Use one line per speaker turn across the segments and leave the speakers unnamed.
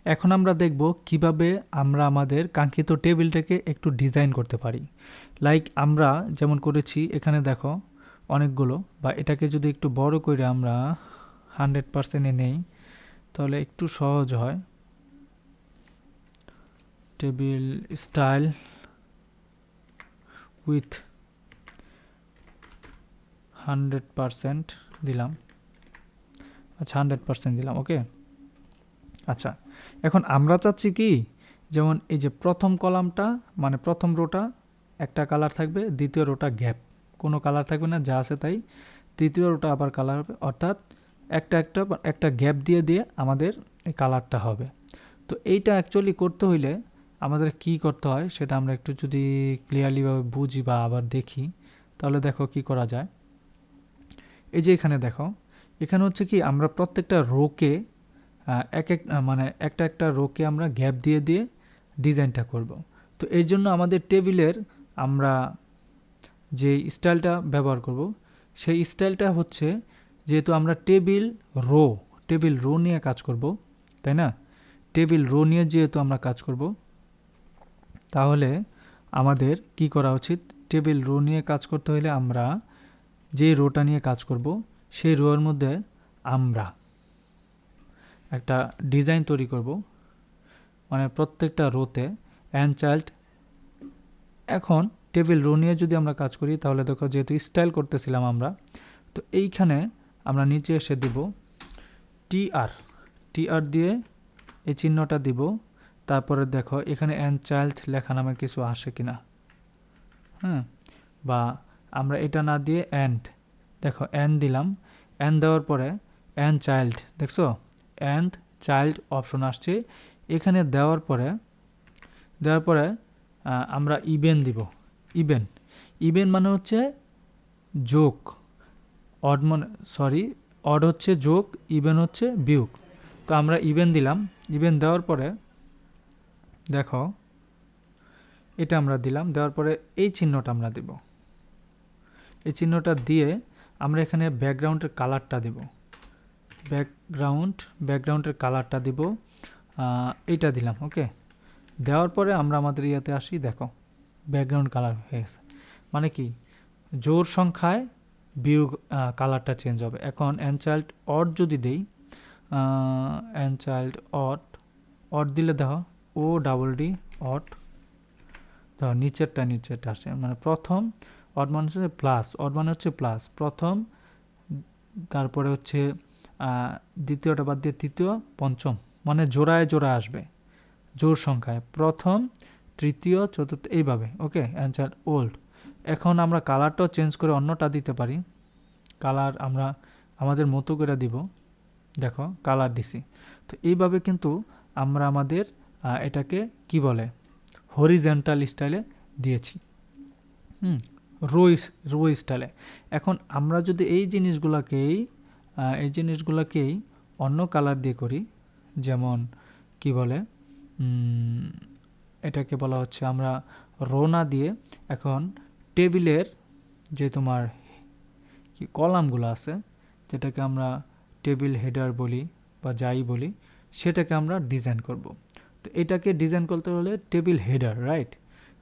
এখন আমরা দেখব কিভাবে আমরা আমাদের কাঙ্ক্ষিত টেবিলটাকে একটু ডিজাইন করতে পারি। লাইক আমরা যেমন করেছি এখানে দেখো অনেকগুলো, বা এটাকে যদি একটু বড় করে আমরা 100% নেই তাহলে একটু সহজ হয়। টেবিল স্টাইল উইথ 100% দিলাম। আচ্ছা 100% দিলাম, ওকে। আচ্ছা এখন আমরা চাচ্ছি কি, যেমন এই যে প্রথম কলামটা মানে প্রথম রোটা একটা কালার থাকবে, দ্বিতীয় রোটা গ্যাপ, কোনো কালার থাকবে না, যা আছে তাই। তৃতীয় রোটা আবার কালার হবে, অর্থাৎ একটা গ্যাপ দিয়ে দিয়ে আমাদের এই কালারটা হবে। তো এইটা অ্যাকচুয়ালি করতে হইলে আমাদের কি করতে হয় সেটা আমরা একটু যদি ক্লিয়ারলিভাবে বুঝি বা আবার দেখি, তাহলে দেখো কি করা যায়। এই যে এখানে দেখো, এখানে হচ্ছে কি আমরা প্রত্যেকটা রোকে মানে একটা রোকে আমরা গ্যাপ দিয়ে দিয়ে ডিজাইনটা করব। তো এই জন্য আমাদের টেবিলের আমরা যে স্টাইলটা ব্যবহার করব সেই স্টাইলটা হচ্ছে, যেহেতু আমরা টেবিল রো নিয়ে কাজ করব, তাই না? টেবিল রো নিয়ে যেহেতু আমরা কাজ করব, তাহলে আমাদের কি করা উচিত, টেবিল রো নিয়ে কাজ করতে হলে আমরা যে রোটা নিয়ে কাজ করব সেই রোয়ের মধ্যে আমরা একটা ডিজাইন তৈরি করব, মানে প্রত্যেকটা রোতে অ্যান্ড চাইল্ড। এখন টেবিল রো নিয়ে যদি আমরা কাজ করি তাহলে দেখো যেহেতু স্টাইল করতেছিলাম আমরা, তো এইখানে আমরা নিচে এসে দেব টিআর দিয়ে এই চিহ্নটা দিব। তারপরে দেখো এখানে অ্যান্ড চাইল্ড লেখা নামে কিছু আসে কিনা, হ্যাঁ, বা আমরা এটা না দিয়ে অ্যান্ড, দেখো অ্যান্ড দিলাম। অ্যান্ড দেওয়ার পরে অ্যান্ড চাইল্ড, দেখছো অ্যান্ড চাইল্ড অপশন আসছে। এখানে দেওয়ার পরে আমরা ইভেন দিব। ইভেন মানে হচ্ছে যোগ, অড মানে অড হচ্ছে যোগ, ইভেন হচ্ছে বিয়োগ। তো আমরা ইভেন দিলাম। ইভেন দেওয়ার পরে দেখো এটা আমরা দিলাম, দেওয়ার পরে এই চিহ্নটা আমরা দেব। এই চিহ্নটা দিয়ে আমরা এখানে ব্যাকগ্রাউন্ডের কালারটা দেব। ব্যাকগ্রাউন্ডের কালারটা দিব, এইটা দিলাম, ওকে। দেওয়ার পরে আমরা আমাদের ইয়াতে আসি, দেখো ব্যাকগ্রাউন্ড কালার হয়ে গেছে। মানে কি, জোর সংখ্যায় বিয়োগ কালারটা চেঞ্জ হবে। এখন অ্যান্ড চাইল্ড অড যদি দেই, অ্যান্ড চাইল্ড অড দিলে দেখো ODD অড, দেখো নিচেরটা আসে, মানে প্রথম অড মানে হচ্ছে প্লাস, অড মানে হচ্ছে প্লাস প্রথম, তারপরে হচ্ছে দ্বিতীয়টা বাদ দিয়ে তৃতীয়, পঞ্চম, মানে জোড়ায় আসবে জোর সংখ্যায়, প্রথম, তৃতীয়, চতুর্থ, এইভাবে, ওকে। Answer old. এখন আমরা কালারটাও চেঞ্জ করে অন্যটা দিতে পারি। কালার আমরা আমাদের মতো করে দিব, দেখো কালার দিছি। তো এইভাবে কিন্তু আমরা আমাদের এটাকে কি বলে হরিজন্টাল স্টাইলে দিয়েছি, রো স্টাইলে। এখন আমরা যদি এই জিনিসগুলোকেই অন্য কালার দিয়ে করি, যেমন কি বলে এটাকে বলা হচ্ছে আমরা রো না দিয়ে এখন টেবিলের যে তোমার কি কলামগুলো আছে, যেটাকে আমরা টেবিল হেডার বলি বা যাই বলি, সেটাকে আমরা ডিজাইন করব। তো এটাকে ডিজাইন করতে হলে table header, right,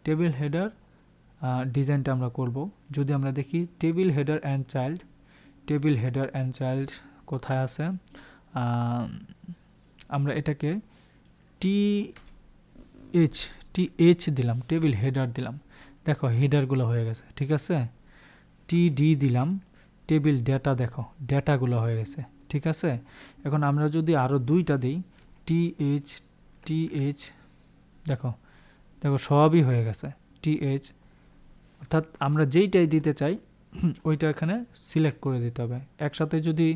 table header ডিজাইনটা আমরা করব। যদি আমরা দেখি টেবিল হেডার অ্যান্ড চাইল্ড কোথায় আছে, আমরা এটাকে টিএইচ দিলাম, টেবিল হেডার দিলাম, দেখো হেডারগুলো হয়ে গেছে, ঠিক আছে। টিডি দিলাম, টেবিল ডেটা, দেখো ডেটাগুলো হয়ে গেছে, ঠিক আছে। এখন আমরা যদি আরও দুইটা দিই, টিএইচ, দেখো সবই হয়ে গেছে টিএইচ, অর্থাৎ আমরা যেইটাই দিতে চাই ওইটা এখানে সিলেক্ট করে দিতে হবে। একসাথে যদি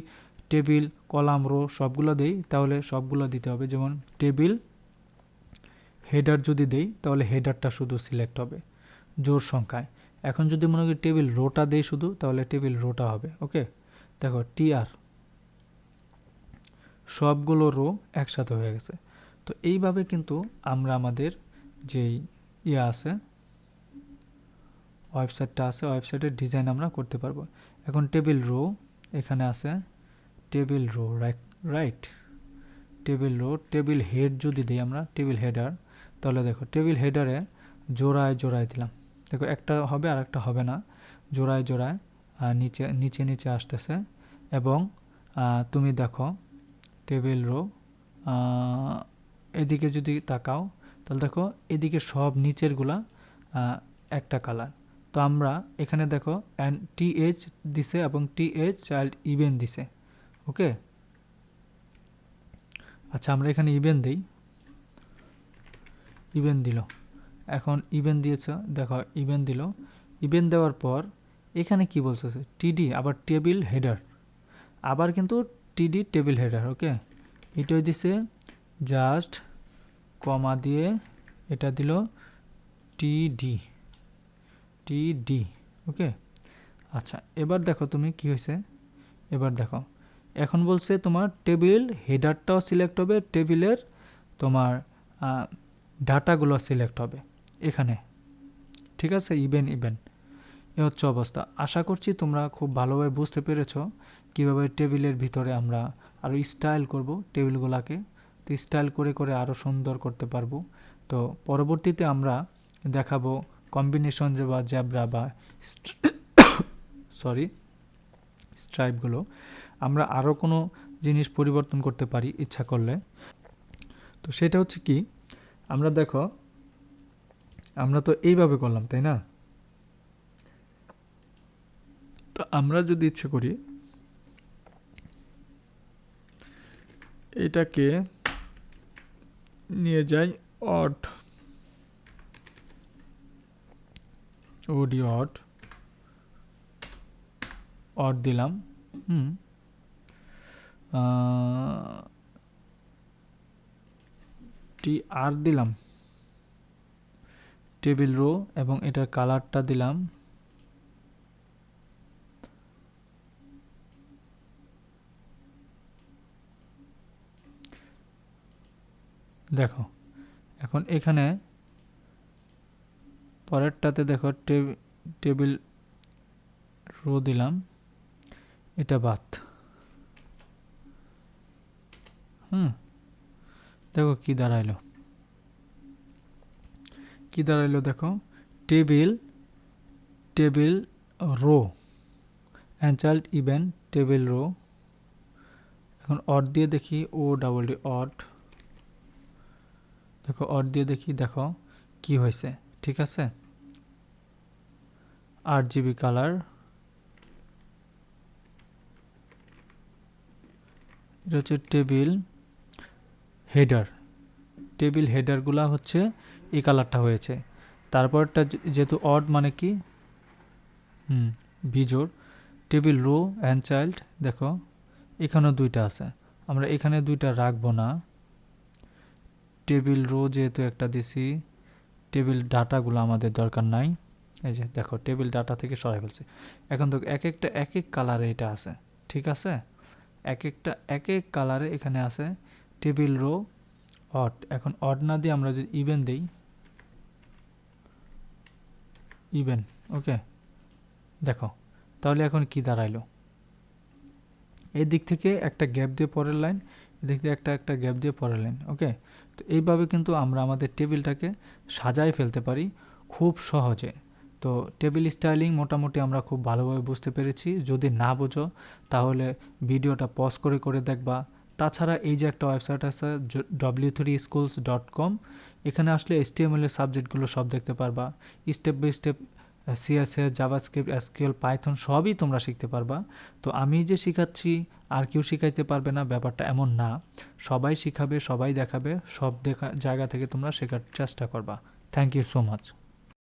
টেবিল, কলাম, রো সবগুলো দেই তাহলে সবগুলো দিতে হবে। যেমন টেবিল হেডার যদি দেই তাহলে হেডারটা শুধু সিলেক্ট হবে জোর সংখ্যায়। এখন যদি মনে করি টেবিল রোটা দেই শুধু, তাহলে টেবিল রোটা হবে, ওকে। দেখো টিআর, সবগুলো রো একসাথে হয়ে গেছে। তো এইভাবে কিন্তু আমরা আমাদের যেই আছে ওয়েবসাইটের ডিজাইন আমরা করতে পারবো। এখন টেবিল রো এখানে আছে, table row right, table row, table head যদি দিই আমরা, টেবিল হেডার, তাহলে দেখো টেবিল হেডারে জোড়ায় জোড়ায় দিলাম, দেখো একটা হবে আর একটা হবে না, জোড়ায় জোড়ায় নিচে নিচে নিচে আসতেছে। এবং তুমি দেখো টেবিল রো এদিকে যদি তাকাও তাহলে দেখো এদিকে সব নিচেরগুলা একটা কালার। তো আমরা এখানে দেখো TH দিছে এবং TH চাইল্ড ইভেন দিছে, ওকে। আচ্ছা আমরা এখানে ইভেন দেই, ইভেন দিল, এখন ইভেন দিয়েছে, দেখো ইভেন দিল। ইভেন দেওয়ার পর এখানে কি বলছে টিডি, আবার টেবিল হেডার, আবার কিন্তু টিডি টেবিল হেডার, ওকে। এটাই দিছে জাস্ট কমা দিয়ে এটা দিল টিডি, টিডি, ওকে। আচ্ছা এবার দেখো তুমি কি হয়েছে, এবার দেখো এখন বলছে তোমার টেবিল হেডারটাও সিলেক্ট হবে, টেবিলের তোমার ডাটাগুলো সিলেক্ট হবে এখানে, ঠিক আছে। ইভেন ইভেন এ হচ্ছে অবস্থা। আশা করছি তোমরা খুব ভালোভাবে বুঝতে পেরেছো কীভাবে টেবিলের ভিতরে আমরা আরও স্টাইল করব টেবিলগুলোকে। তো স্টাইল করে করে আরও সুন্দর করতে পারবো। তো পরবর্তীতে আমরা দেখাবো কম্বিনেশন যে বা জ্যাব্রা বা সরি স্ট্রাইপগুলো আমরা আরও কোনো জিনিস পরিবর্তন করতে পারি ইচ্ছা করলে। তো সেটা হচ্ছে কি, আমরা দেখো আমরা তো এইভাবে করলাম তাই না, তো আমরা যদি ইচ্ছে করি এটাকে নিয়ে যাই অড, ওডি অড, অড দিলাম, TR দিলাম, টেবিল রো, এবং এটার কালারটা দিলাম দেখো। এখন এখানে পরেরটাতে দেখো টেবিল রো দিলাম, এটা বাদ, দেখো কি দাঁড়াইলো, কি দাঁড়াইলো দেখো table table row and child even table row. এখন অড দিয়ে দেখি, ও ডাবল ডি অড, দেখো অড দিয়ে দেখি, দেখো কি হয়েছে, ঠিক আছে। RGB কালার, এটা হচ্ছে টেবিল হেডার, টেবিল হেডারগুলা হচ্ছে এই কালারটা হয়েছে। তারপরটা যেহেতু অড মানে কি বিজোড়, টেবিল রো অ্যান্ড চাইল্ড, দেখো এখানেও দুইটা আছে, আমরা এখানে দুইটা রাখবো না, টেবিল রো যেহেতু একটা দিছি, টেবিল ডাটাগুলো আমাদের দরকার নাই, এই যে দেখো টেবিল ডাটা থেকে সরাই ফেলছে। এখন তো এক একটা এক এক কালারে এটা আছে, ঠিক আছে, এক একটা এক এক কালারে এখানে আছে টেবিল রো অড। এখন অড না দিয়ে আমরা যদি ইভেন দেই, ইভেন, ওকে, দেখো তাহলে এখন কি দাঁড়াইলো, এই দিক থেকে একটা গ্যাপ দিয়ে পরের লাইন, এদিক থেকে একটা গ্যাপ দিয়ে পরের লাইন, ওকে। তো এইভাবে কিন্তু আমরা আমাদের টেবিলটাকে সাজায় ফেলতে পারি খুব সহজে। তো টেবিল স্টাইলিং মোটামুটি আমরা খুব ভালোভাবে বুঝতে পেরেছি। যদি না বোঝো তাহলে ভিডিওটা পজ করে করে দেখবা। তাছাড়া এই যে একটা ওয়েবসাইট আছে w3schools.com, এখানে আসলে HTML এর সাবজেক্টগুলো সব দেখতে পারবা, step by step CSS, JavaScript, SQL, Python সবই তোমরা শিখতে পারবা। তো আমি যে শেখাচ্ছি আর কেউ শিখাইতে পারবে না, ব্যাপারটা এমন না, সবাই শিখাবে, সবাই দেখাবে, সব জায়গা থেকে তোমরা শেখার চেষ্টা করবা। Thank you so much.